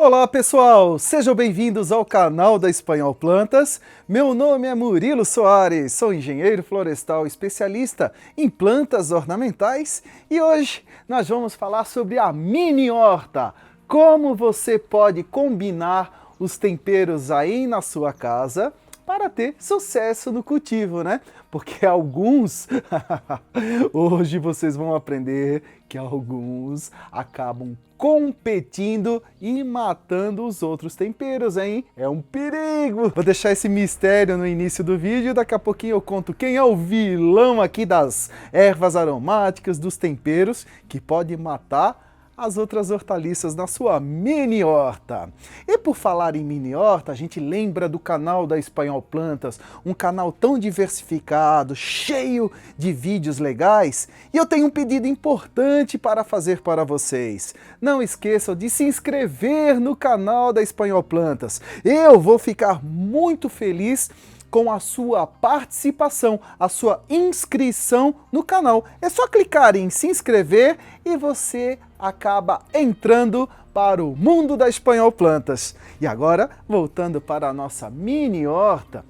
Olá pessoal, sejam bem-vindos ao canal da Espanhol Plantas. Meu nome é Murilo Soares, sou engenheiro florestal especialista em plantas ornamentais e hoje nós vamos falar sobre a mini horta. Como você pode combinar os temperos aí na sua casa para ter sucesso no cultivo, né? Porque alguns, hoje vocês vão aprender que alguns acabam competindo e matando os outros temperos, hein? É um perigo! Vou deixar esse mistério no início do vídeo, daqui a pouquinho eu conto quem é o vilão aqui das ervas aromáticas, dos temperos, que pode matar as outras hortaliças na sua mini horta. E por falar em mini horta, a gente lembra do canal da Espanhol Plantas, um canal tão diversificado, cheio de vídeos legais, e eu tenho um pedido importante para fazer para vocês. Não esqueçam de se inscrever no canal da Espanhol Plantas. Eu vou ficar muito feliz com a sua participação, a sua inscrição no canal. É só clicar em se inscrever e você acaba entrando para o mundo da Espanhol Plantas. E agora, voltando para a nossa mini horta,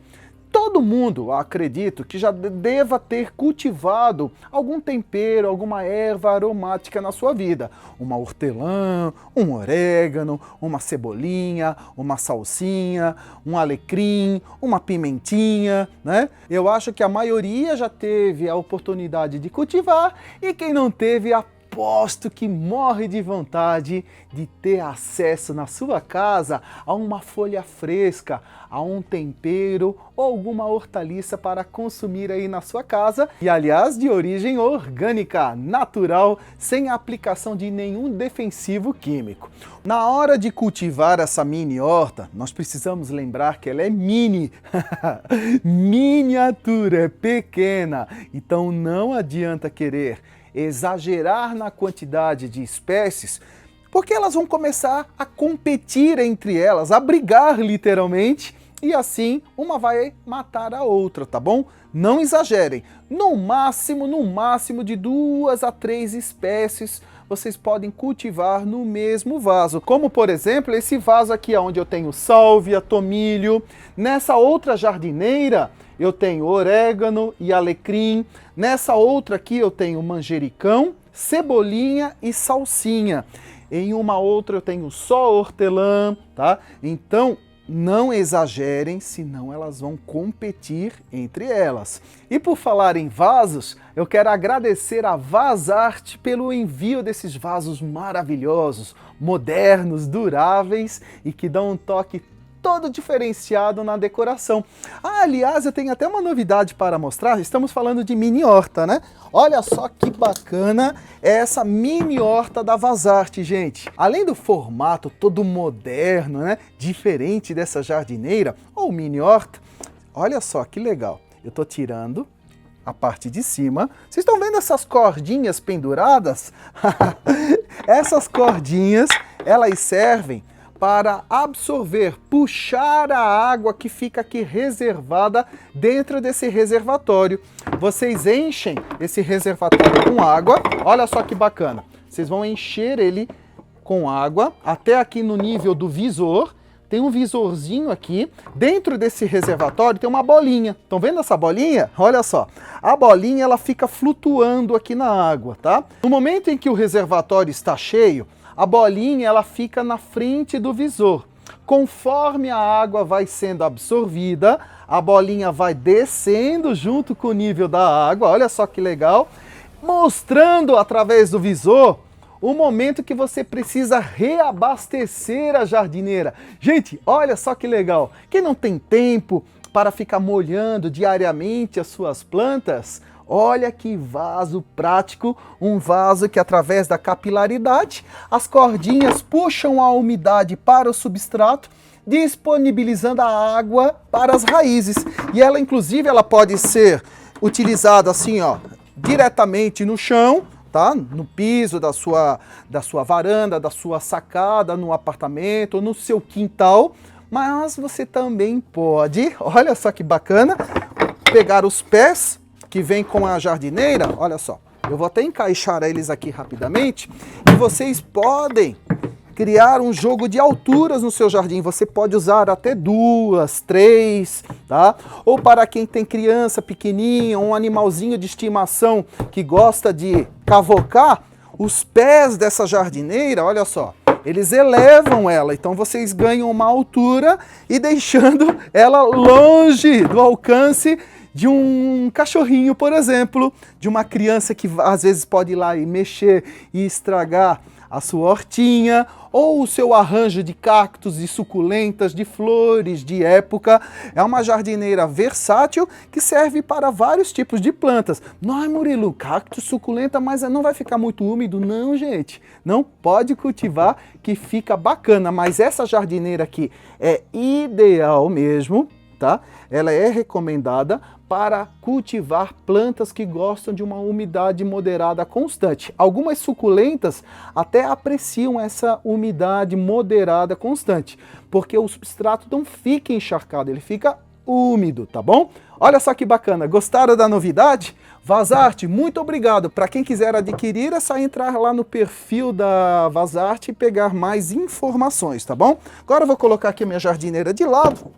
todo mundo, acredito, que já deva ter cultivado algum tempero, alguma erva aromática na sua vida. Uma hortelã, um orégano, uma cebolinha, uma salsinha, um alecrim, uma pimentinha, né? Eu acho que a maioria já teve a oportunidade de cultivar e quem não teve, aposto que morre de vontade de ter acesso na sua casa a uma folha fresca, a um tempero ou alguma hortaliça para consumir aí na sua casa. E aliás, de origem orgânica, natural, sem a aplicação de nenhum defensivo químico. Na hora de cultivar essa mini horta, nós precisamos lembrar que ela é mini, miniatura, é pequena, então não adianta querer exagerar na quantidade de espécies, porque elas vão começar a competir entre elas, a brigar literalmente, e assim uma vai matar a outra, tá bom? Não exagerem, no máximo de 2 a 3 espécies vocês podem cultivar no mesmo vaso, como por exemplo esse vaso aqui onde eu tenho sálvia, tomilho. Nessa outra jardineira eu tenho orégano e alecrim. Nessa outra aqui eu tenho manjericão, cebolinha e salsinha. Em uma outra eu tenho só hortelã, tá? Então não exagerem, senão elas vão competir entre elas. E por falar em vasos, eu quero agradecer a Vazarte pelo envio desses vasos maravilhosos, modernos, duráveis e que dão um toque todo diferenciado na decoração. Aliás, eu tenho até uma novidade para mostrar. Estamos falando de mini horta, né? Olha só que bacana essa mini horta da Vazarte, gente. Além do formato todo moderno, né? Diferente dessa jardineira ou mini horta, olha só que legal. Eu tô tirando a parte de cima. Vocês estão vendo essas cordinhas penduradas? Essas cordinhas, elas servem para absorver, puxar a água que fica aqui reservada dentro desse reservatório. Vocês enchem esse reservatório com água, olha só que bacana. Vocês vão encher ele com água até aqui no nível do visor. Tem um visorzinho aqui. Dentro desse reservatório tem uma bolinha. Estão vendo essa bolinha? Olha só. A bolinha ela fica flutuando aqui na água, tá? No momento em que o reservatório está cheio, a bolinha ela fica na frente do visor. Conforme a água vai sendo absorvida, a bolinha vai descendo junto com o nível da água, olha só que legal, mostrando através do visor o momento que você precisa reabastecer a jardineira. Gente, olha só que legal. Quem não tem tempo para ficar molhando diariamente as suas plantas, olha que vaso prático, um vaso que através da capilaridade, as cordinhas puxam a umidade para o substrato, disponibilizando a água para as raízes. E ela inclusive ela pode ser utilizada assim, ó, diretamente no chão, tá? No piso da sua varanda, da sua sacada, no apartamento, ou no seu quintal. Mas você também pode, olha só que bacana, pegar os pés que vem com a jardineira, olha só, eu vou até encaixar eles aqui rapidamente, e vocês podem criar um jogo de alturas no seu jardim. Você pode usar até 2, 3, tá? Ou para quem tem criança pequenininha, um animalzinho de estimação que gosta de cavocar, os pés dessa jardineira, olha só, eles elevam ela, então vocês ganham uma altura e deixando ela longe do alcance de um cachorrinho, por exemplo, de uma criança que às vezes pode ir lá e mexer e estragar a sua hortinha, ou o seu arranjo de cactos, de suculentas, de flores de época. É uma jardineira versátil que serve para vários tipos de plantas. Não, Murilo, cacto, suculenta, mas não vai ficar muito úmido? Não, gente. Não, pode cultivar que fica bacana, mas essa jardineira aqui é ideal mesmo, tá? Ela é recomendada para cultivar plantas que gostam de uma umidade moderada constante. Algumas suculentas até apreciam essa umidade moderada constante, porque o substrato não fica encharcado, ele fica úmido, tá bom? Olha só que bacana, gostaram da novidade? Vazarte, muito obrigado. Para quem quiser adquirir, é só entrar lá no perfil da Vazarte e pegar mais informações, tá bom? Agora eu vou colocar aqui a minha jardineira de lado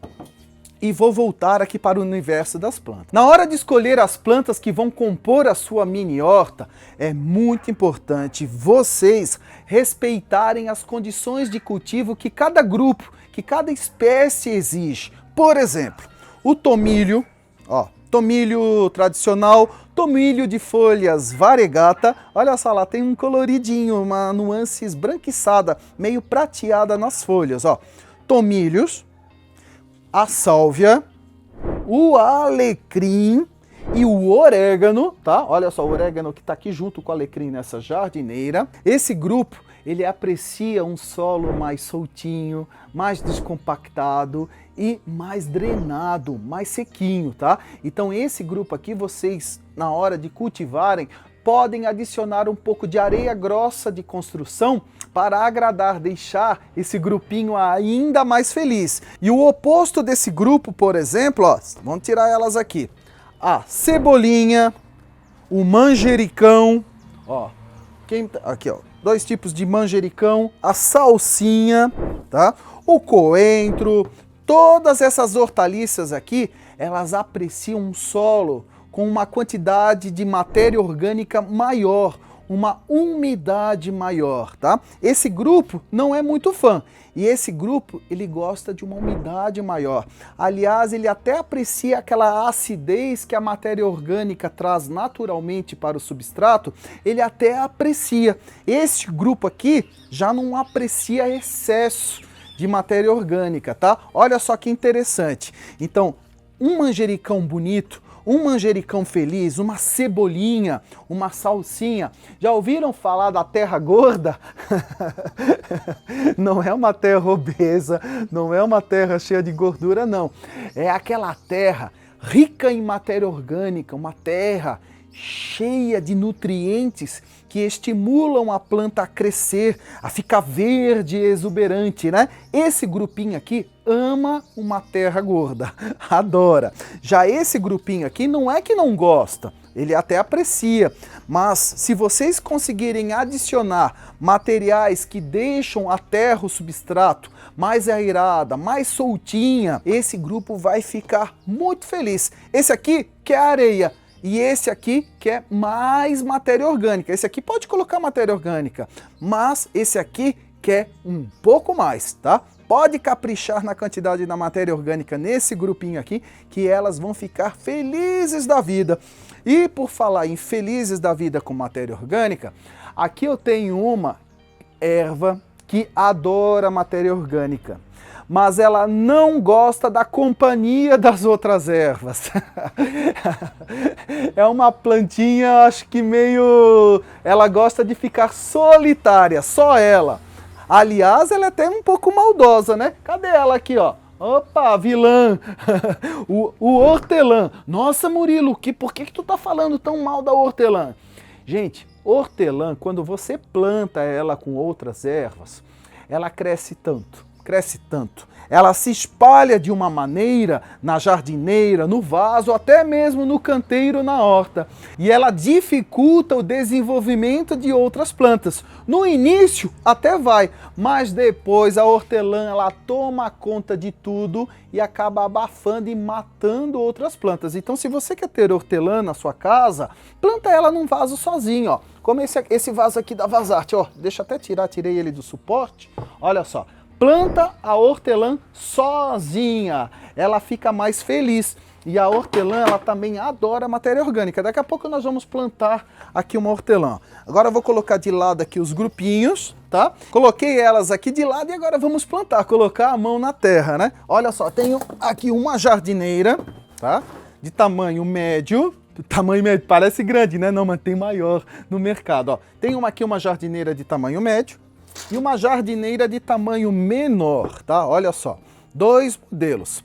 e vou voltar aqui para o universo das plantas. Na hora de escolher as plantas que vão compor a sua mini horta, é muito importante vocês respeitarem as condições de cultivo que cada grupo, que cada espécie exige. Por exemplo, o tomilho, ó, tomilho tradicional, tomilho de folhas variegata, olha só lá, tem um coloridinho, uma nuance esbranquiçada, meio prateada nas folhas, ó. Tomilhos, a sálvia, o alecrim e o orégano, tá? Olha só, o orégano que tá aqui junto com o alecrim nessa jardineira. Esse grupo, ele aprecia um solo mais soltinho, mais descompactado e mais drenado, mais sequinho, tá? Então esse grupo aqui, vocês, na hora de cultivarem, podem adicionar um pouco de areia grossa de construção para agradar, deixar esse grupinho ainda mais feliz. E o oposto desse grupo, por exemplo, ó, vamos tirar elas aqui. A cebolinha, o manjericão, ó, aqui ó, 2 tipos de manjericão, a salsinha, tá? O coentro, todas essas hortaliças aqui, elas apreciam um solo com uma quantidade de matéria orgânica maior, uma umidade maior, tá? Esse grupo não é muito fã, e esse grupo, ele gosta de uma umidade maior. Aliás, ele até aprecia aquela acidez que a matéria orgânica traz naturalmente para o substrato, ele até aprecia. Este grupo aqui já não aprecia excesso de matéria orgânica, tá? Olha só que interessante. Então, um manjericão bonito, um manjericão feliz, uma cebolinha, uma salsinha. Já ouviram falar da terra gorda? Não é uma terra obesa, não é uma terra cheia de gordura, não. É aquela terra rica em matéria orgânica, uma terra cheia de nutrientes que estimulam a planta a crescer, a ficar verde e exuberante, né? Esse grupinho aqui ama uma terra gorda, adora. Já esse grupinho aqui não é que não gosta, ele até aprecia, mas se vocês conseguirem adicionar materiais que deixam a terra, o substrato, mais aerada, mais soltinha, esse grupo vai ficar muito feliz. Esse aqui quer areia, e esse aqui quer mais matéria orgânica. Esse aqui pode colocar matéria orgânica, mas esse aqui quer um pouco mais, tá? Pode caprichar na quantidade da matéria orgânica nesse grupinho aqui, que elas vão ficar felizes da vida. E por falar em felizes da vida com matéria orgânica, aqui eu tenho uma erva que adora matéria orgânica, mas ela não gosta da companhia das outras ervas. É uma plantinha, acho que meio... ela gosta de ficar solitária, só ela. Aliás, ela é até um pouco maldosa, né? Cadê ela aqui, ó? Opa, vilã! o hortelã. Nossa, Murilo, por que tu tá falando tão mal da hortelã? Gente, hortelã, quando você planta ela com outras ervas, ela cresce tanto, cresce tanto. Ela se espalha de uma maneira na jardineira, no vaso, até mesmo no canteiro, na horta. E ela dificulta o desenvolvimento de outras plantas. No início até vai, mas depois a hortelã ela toma conta de tudo e acaba abafando e matando outras plantas. Então, se você quer ter hortelã na sua casa, planta ela num vaso sozinho, ó. Como esse vaso aqui da Vazarte, ó. Deixa eu até tirei ele do suporte. Olha só. Planta a hortelã sozinha, ela fica mais feliz. E a hortelã, ela também adora matéria orgânica. Daqui a pouco nós vamos plantar aqui uma hortelã. Agora eu vou colocar de lado aqui os grupinhos, tá? Coloquei elas aqui de lado e agora vamos plantar, colocar a mão na terra, né? Olha só, tenho aqui uma jardineira, tá? De tamanho médio. Tamanho médio, parece grande, né? Não, mas tem maior no mercado, ó. Tenho aqui uma jardineira de tamanho médio e uma jardineira de tamanho menor, tá? Olha só, 2 modelos.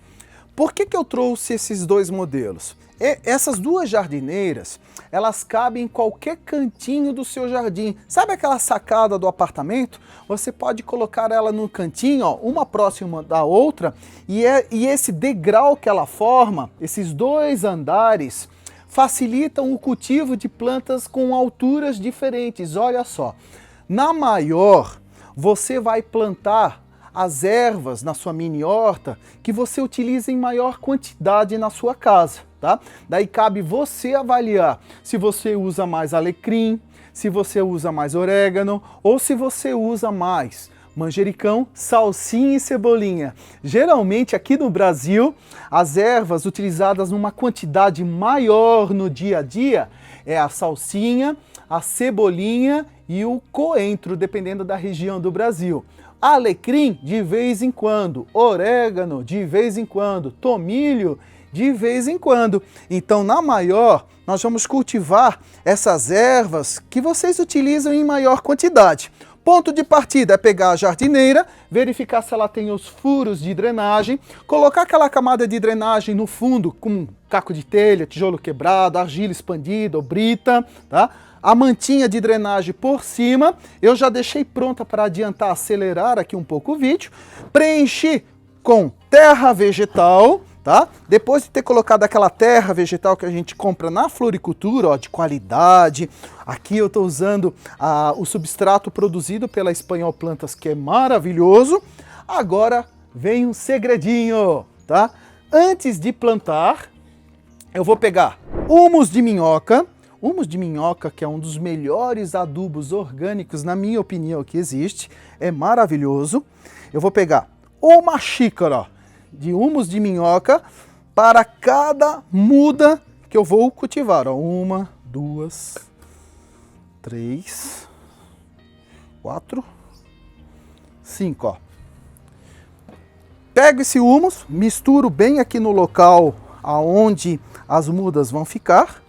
Por que eu trouxe esses 2 modelos? Essas 2 jardineiras, elas cabem em qualquer cantinho do seu jardim. Sabe aquela sacada do apartamento? Você pode colocar ela no cantinho, ó, uma próxima da outra, e esse degrau que ela forma, esses 2 andares, facilitam o cultivo de plantas com alturas diferentes. Olha só. Na maior, você vai plantar as ervas na sua mini horta que você utiliza em maior quantidade na sua casa, tá? Daí cabe você avaliar se você usa mais alecrim, se você usa mais orégano ou se você usa mais manjericão, salsinha e cebolinha. Geralmente aqui no Brasil, as ervas utilizadas numa quantidade maior no dia a dia é a salsinha, a cebolinha e o coentro, dependendo da região do Brasil. Alecrim, de vez em quando. Orégano, de vez em quando. Tomilho, de vez em quando. Então, na maior, nós vamos cultivar essas ervas que vocês utilizam em maior quantidade. Ponto de partida é pegar a jardineira, verificar se ela tem os furos de drenagem, colocar aquela camada de drenagem no fundo com caco de telha, tijolo quebrado, argila expandida ou brita, tá? A mantinha de drenagem por cima, eu já deixei pronta para adiantar, acelerar aqui um pouco o vídeo. Preenchi com terra vegetal, tá? Depois de ter colocado aquela terra vegetal que a gente compra na floricultura, ó, de qualidade. Aqui eu estou usando o substrato produzido pela Espanhol Plantas, que é maravilhoso. Agora vem um segredinho, tá? Antes de plantar, eu vou pegar humus de minhoca. Humus de minhoca, que é um dos melhores adubos orgânicos, na minha opinião, que existe. É maravilhoso. Eu vou pegar uma xícara de humus de minhoca para cada muda que eu vou cultivar. Ó, 1, 2, 3, 4, 5. Ó. Pego esse humus, misturo bem aqui no local aonde as mudas vão ficar,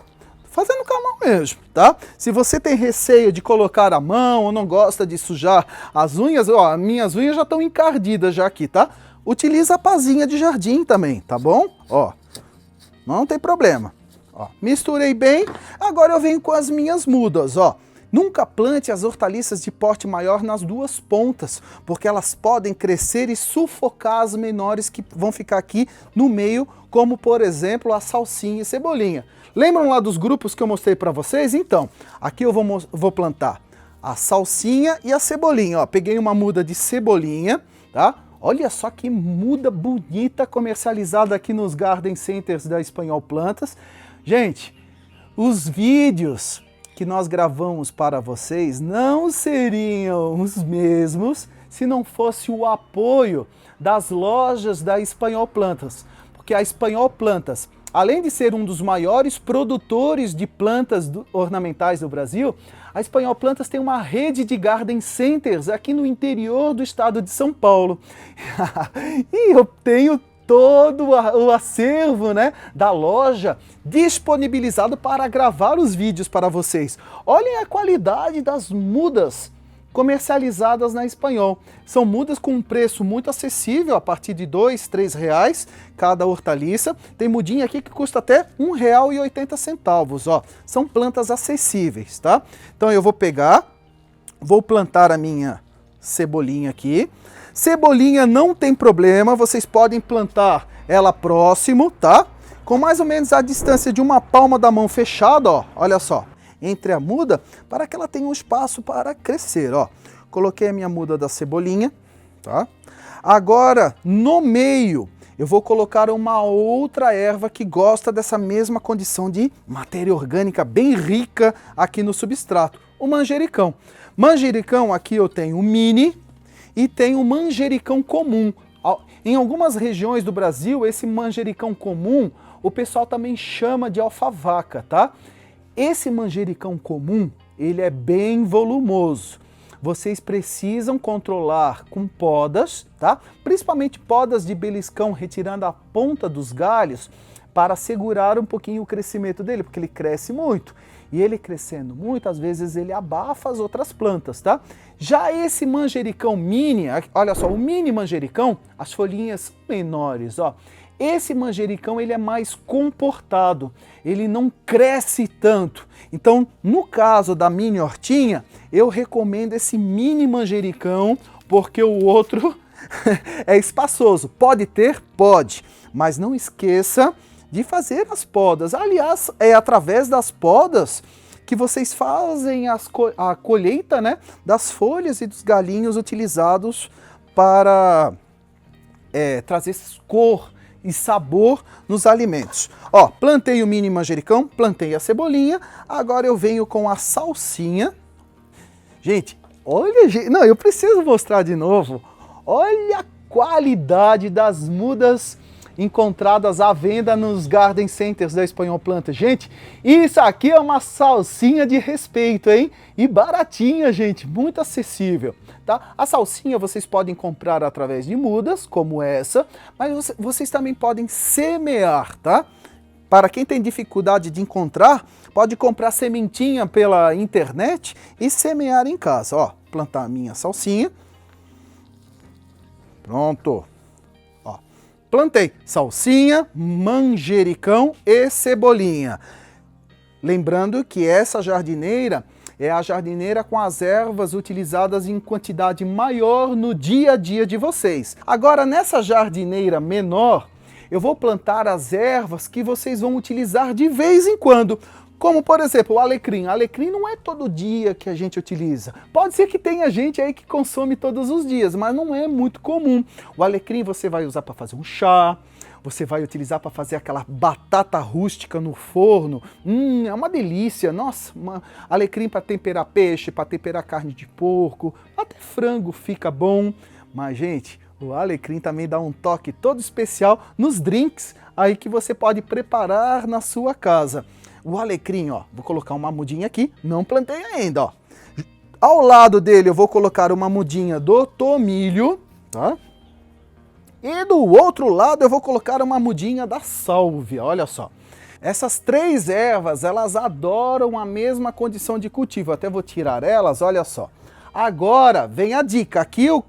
fazendo com a mão mesmo, tá? Se você tem receio de colocar a mão ou não gosta de sujar as unhas, ó, minhas unhas já estão encardidas já aqui, tá? Utiliza a pazinha de jardim também, tá bom? Ó, não tem problema. Ó, misturei bem, agora eu venho com as minhas mudas, ó. Nunca plante as hortaliças de porte maior nas 2 pontas, porque elas podem crescer e sufocar as menores que vão ficar aqui no meio, como por exemplo a salsinha e cebolinha. Lembram lá dos grupos que eu mostrei para vocês? Então, aqui eu vou plantar a salsinha e a cebolinha. Ó, peguei uma muda de cebolinha, tá? Olha só que muda bonita comercializada aqui nos Garden Centers da Espanhol Plantas. Gente, os vídeos que nós gravamos para vocês não seriam os mesmos se não fosse o apoio das lojas da Espanhol Plantas. Porque a Espanhol Plantas, além de ser um dos maiores produtores de plantas ornamentais do Brasil, a Espanhol Plantas tem uma rede de garden centers aqui no interior do estado de São Paulo. E eu tenho todo o acervo, né, da loja disponibilizado para gravar os vídeos para vocês. Olhem a qualidade das mudas comercializadas na Espanhol. São mudas com um preço muito acessível, a partir de R$ 2-3 cada hortaliça. Tem mudinha aqui que custa até R$ 1,80, ó. São plantas acessíveis, tá? Então eu vou pegar, vou plantar a minha cebolinha aqui. Cebolinha não tem problema, vocês podem plantar ela próximo, tá? Com mais ou menos a distância de uma palma da mão fechada, ó, olha só, entre a muda, para que ela tenha um espaço para crescer, ó. Coloquei a minha muda da cebolinha, tá? Agora, no meio, eu vou colocar uma outra erva que gosta dessa mesma condição de matéria orgânica bem rica aqui no substrato, o manjericão. Manjericão, aqui eu tenho o mini e tenho o manjericão comum. Em algumas regiões do Brasil, esse manjericão comum, o pessoal também chama de alfavaca, tá? Esse manjericão comum, ele é bem volumoso. Vocês precisam controlar com podas, tá? Principalmente podas de beliscão, retirando a ponta dos galhos para segurar um pouquinho o crescimento dele, porque ele cresce muito. E ele crescendo muito, às vezes ele abafa as outras plantas, tá? Já esse manjericão mini, olha só, o mini manjericão, as folhinhas menores, ó. Esse manjericão, ele é mais comportado, ele não cresce tanto. Então, no caso da mini hortinha, eu recomendo esse mini manjericão, porque o outro é espaçoso. Pode ter? Pode, mas não esqueça de fazer as podas. Aliás, é através das podas que vocês fazem a colheita, né, das folhas e dos galinhos utilizados para trazer cor e sabor nos alimentos. Ó, plantei o mini manjericão, plantei a cebolinha, agora eu venho com a salsinha. Gente, olha, não, eu preciso mostrar de novo. Olha a qualidade das mudas encontradas à venda nos garden centers da Espanhol Planta. Gente, isso aqui é uma salsinha de respeito, hein? E baratinha, gente, muito acessível, tá? A salsinha vocês podem comprar através de mudas, como essa, mas vocês também podem semear, tá? Para quem tem dificuldade de encontrar, pode comprar sementinha pela internet e semear em casa. Ó, plantar a minha salsinha. Pronto. Plantei salsinha, manjericão e cebolinha. Lembrando que essa jardineira é a jardineira com as ervas utilizadas em quantidade maior no dia a dia de vocês. Agora, nessa jardineira menor, eu vou plantar as ervas que vocês vão utilizar de vez em quando. Como, por exemplo, o alecrim. O alecrim não é todo dia que a gente utiliza. Pode ser que tenha gente aí que consome todos os dias, mas não é muito comum. O alecrim você vai usar para fazer um chá, você vai utilizar para fazer aquela batata rústica no forno. É uma delícia. Nossa, alecrim para temperar peixe, para temperar carne de porco, até frango fica bom. Mas, gente, o alecrim também dá um toque todo especial nos drinks aí que você pode preparar na sua casa. O alecrim, ó, vou colocar uma mudinha aqui, não plantei ainda, ó. Ao lado dele eu vou colocar uma mudinha do tomilho, tá? E do outro lado eu vou colocar uma mudinha da sálvia, olha só. Essas três ervas, elas adoram a mesma condição de cultivo. Eu até vou tirar elas, olha só. Agora vem a dica, aqui eu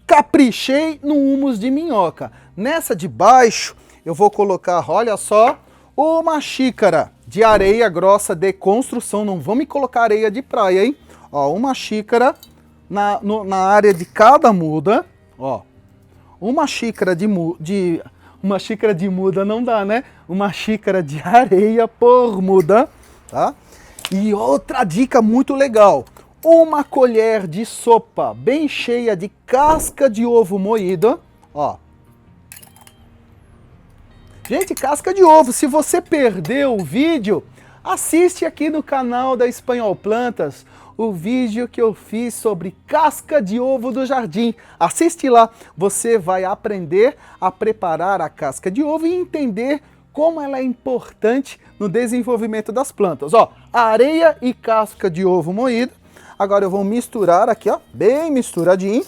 caprichei no humus de minhoca. Nessa de baixo eu vou colocar, olha só, uma xícara de areia grossa de construção. Não vamos colocar areia de praia, hein? Ó, uma xícara na área de cada muda, ó. Uma xícara uma xícara de muda não dá, né? Uma xícara de areia por muda, tá? E outra dica muito legal, uma colher de sopa bem cheia de casca de ovo moída, ó. Gente, casca de ovo, se você perdeu o vídeo, assiste aqui no canal da Espanhol Plantas o vídeo que eu fiz sobre casca de ovo do jardim. Assiste lá, você vai aprender a preparar a casca de ovo e entender como ela é importante no desenvolvimento das plantas. Ó, areia e casca de ovo moído. Agora eu vou misturar aqui, ó, bem misturadinho,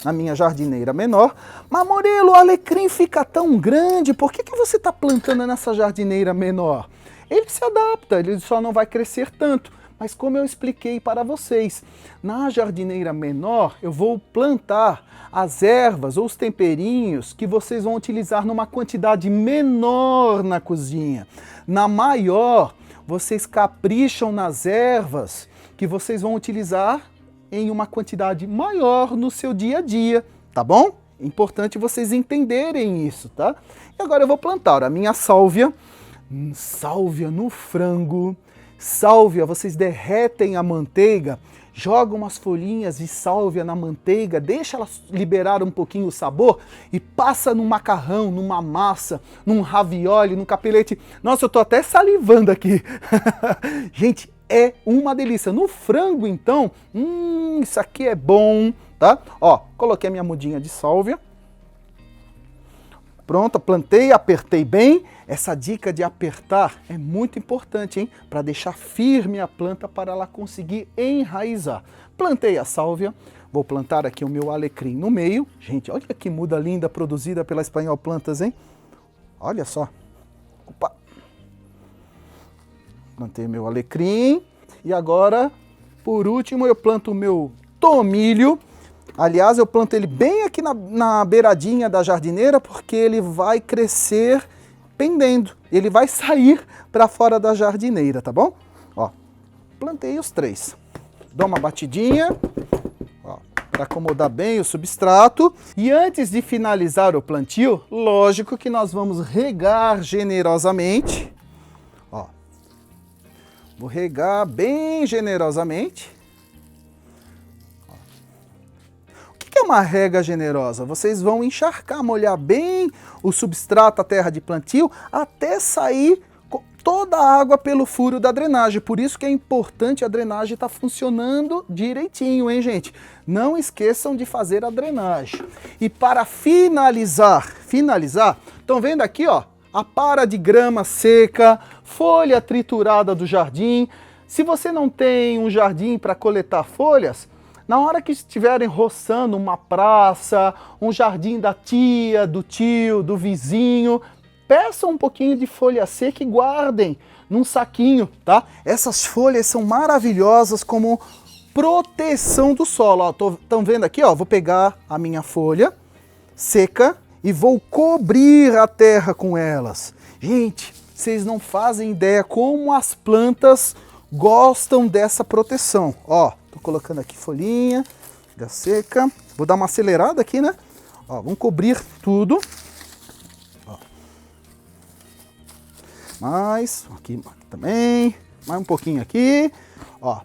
na minha jardineira menor. Mas Murilo, o alecrim fica tão grande, por que você está plantando nessa jardineira menor? Ele se adapta, ele só não vai crescer tanto. Mas como eu expliquei para vocês, na jardineira menor eu vou plantar as ervas ou os temperinhos que vocês vão utilizar numa quantidade menor na cozinha. Na maior, vocês capricham nas ervas que vocês vão utilizar em uma quantidade maior no seu dia a dia, tá bom? Importante vocês entenderem isso, tá? E agora eu vou plantar a minha sálvia. Sálvia no frango. Sálvia, vocês derretem a manteiga, jogam umas folhinhas de sálvia na manteiga, deixa ela liberar um pouquinho o sabor e passa num macarrão, numa massa, num ravioli, num capelete. Nossa, eu tô até salivando aqui. Gente, é uma delícia. No frango, então, isso aqui é bom, tá? Ó, coloquei a minha mudinha de sálvia. Pronto, plantei, apertei bem. Essa dica de apertar é muito importante, hein? Para deixar firme a planta para ela conseguir enraizar. Plantei a sálvia, vou plantar aqui o meu alecrim no meio. Gente, olha que muda linda produzida pela Espanhol Plantas, hein? Olha só. Opa! Plantei meu alecrim e agora, por último, eu planto o meu tomilho. Aliás, eu planto ele bem aqui na beiradinha da jardineira, porque ele vai crescer pendendo. Ele vai sair para fora da jardineira, tá bom? Ó, plantei os 3. Dou uma batidinha, ó, para acomodar bem o substrato. E antes de finalizar o plantio, lógico que nós vamos regar generosamente. Ó, vou regar bem generosamente. O que é uma rega generosa? Vocês vão encharcar, molhar bem o substrato, a terra de plantio, até sair toda a água pelo furo da drenagem. Por isso que é importante a drenagem estar funcionando direitinho, hein, gente? Não esqueçam de fazer a drenagem. E para finalizar, estão vendo aqui, ó, a para de grama seca, folha triturada do jardim. Se você não tem um jardim para coletar folhas, na hora que estiverem roçando uma praça, um jardim da tia, do tio, do vizinho, peçam um pouquinho de folha seca e guardem num saquinho, tá? Essas folhas são maravilhosas como proteção do solo. Estão vendo aqui, ó? Vou pegar a minha folha seca e vou cobrir a terra com elas. Gente, vocês não fazem ideia como as plantas gostam dessa proteção. Ó, tô colocando aqui folhinha da seca. Vou dar uma acelerada aqui, né? Ó, vamos cobrir tudo. Ó. Mais, aqui também. Mais um pouquinho aqui. Ó,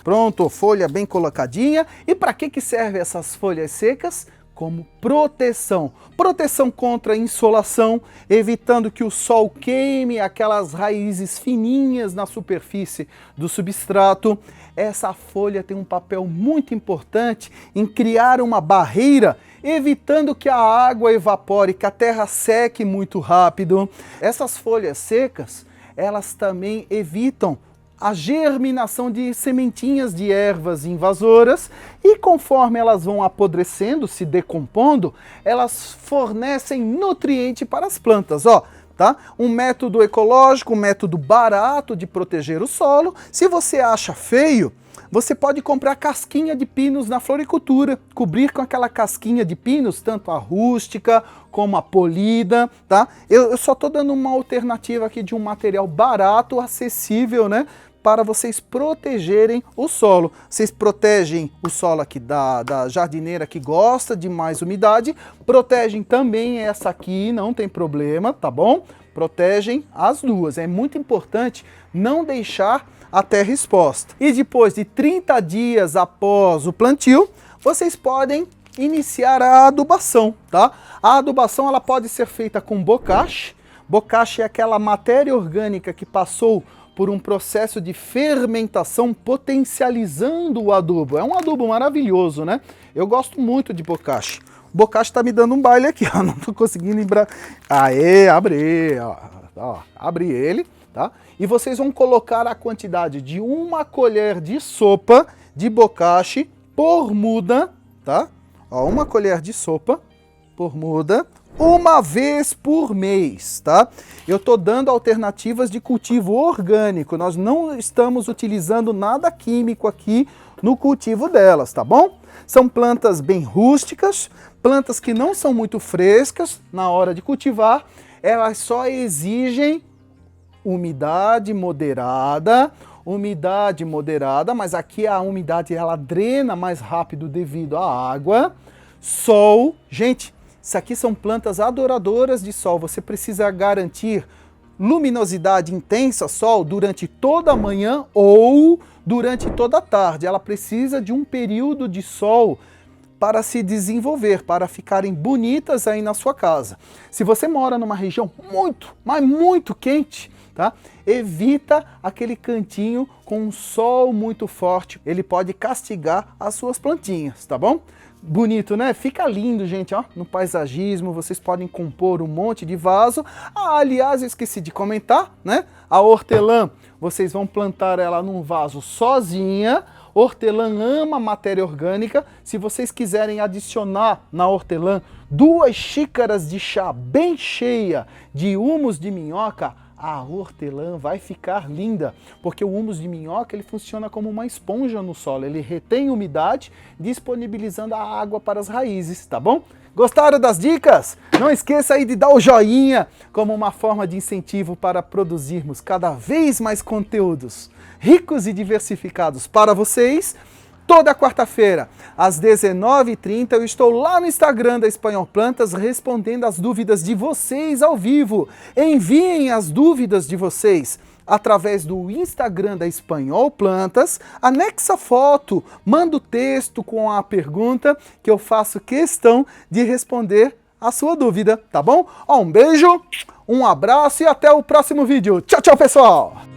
pronto, folha bem colocadinha. E para que servem essas folhas secas? Como proteção. Proteção contra a insolação, evitando que o sol queime aquelas raízes fininhas na superfície do substrato. Essa folha tem um papel muito importante em criar uma barreira, evitando que a água evapore, que a terra seque muito rápido. Essas folhas secas, elas também evitam a germinação de sementinhas de ervas invasoras e conforme elas vão apodrecendo, se decompondo, elas fornecem nutriente para as plantas, ó, tá? Um método ecológico, um método barato de proteger o solo. Se você acha feio, você pode comprar casquinha de pinos na floricultura, cobrir com aquela casquinha de pinos, tanto a rústica como a polida, tá? Eu só tô dando uma alternativa aqui de um material barato, acessível, né? Para vocês protegerem o solo. Vocês protegem o solo aqui da jardineira que gosta de mais umidade, protegem também essa aqui, não tem problema, tá bom? Protegem as duas. É muito importante não deixar a terra exposta. E depois de 30 dias após o plantio, vocês podem iniciar a adubação, tá? A adubação ela pode ser feita com bocache. Bocache é aquela matéria orgânica que passou por um processo de fermentação potencializando o adubo. É um adubo maravilhoso, né? Eu gosto muito de bocache. O bocache tá me dando um baile aqui, ó. Não tô conseguindo lembrar. Aê, abri, ó, abri ele, tá? E vocês vão colocar a quantidade de 1 colher de sopa de bocache por muda, tá? Ó, 1 colher de sopa por muda, uma vez por mês, tá? Eu tô dando alternativas de cultivo orgânico, nós não estamos utilizando nada químico aqui no cultivo delas, tá bom? São plantas bem rústicas, plantas que não são muito frescas na hora de cultivar, elas só exigem umidade moderada, mas aqui a umidade ela drena mais rápido devido à água. Sol, gente, isso aqui são plantas adoradoras de sol. Você precisa garantir luminosidade intensa, sol, durante toda a manhã ou durante toda a tarde. Ela precisa de um período de sol para se desenvolver, para ficarem bonitas aí na sua casa. Se você mora numa região muito, mas muito quente, tá? Evita aquele cantinho com um sol muito forte. Ele pode castigar as suas plantinhas, tá bom? Bonito, né? Fica lindo, gente, ó. No paisagismo, vocês podem compor um monte de vaso. Ah, aliás, eu esqueci de comentar, né? A hortelã, vocês vão plantar ela num vaso sozinha. Hortelã ama matéria orgânica. Se vocês quiserem adicionar na hortelã 2 xícaras de chá bem cheia de humus de minhoca, a hortelã vai ficar linda, porque o humus de minhoca ele funciona como uma esponja no solo, ele retém umidade, disponibilizando a água para as raízes, tá bom? Gostaram das dicas? Não esqueça aí de dar o joinha como uma forma de incentivo para produzirmos cada vez mais conteúdos ricos e diversificados para vocês. Toda quarta-feira, às 19h30, eu estou lá no Instagram da Espanhol Plantas respondendo as dúvidas de vocês ao vivo. Enviem as dúvidas de vocês através do Instagram da Espanhol Plantas, anexa foto, manda o texto com a pergunta que eu faço questão de responder a sua dúvida, tá bom? Um beijo, um abraço e até o próximo vídeo. Tchau, tchau, pessoal!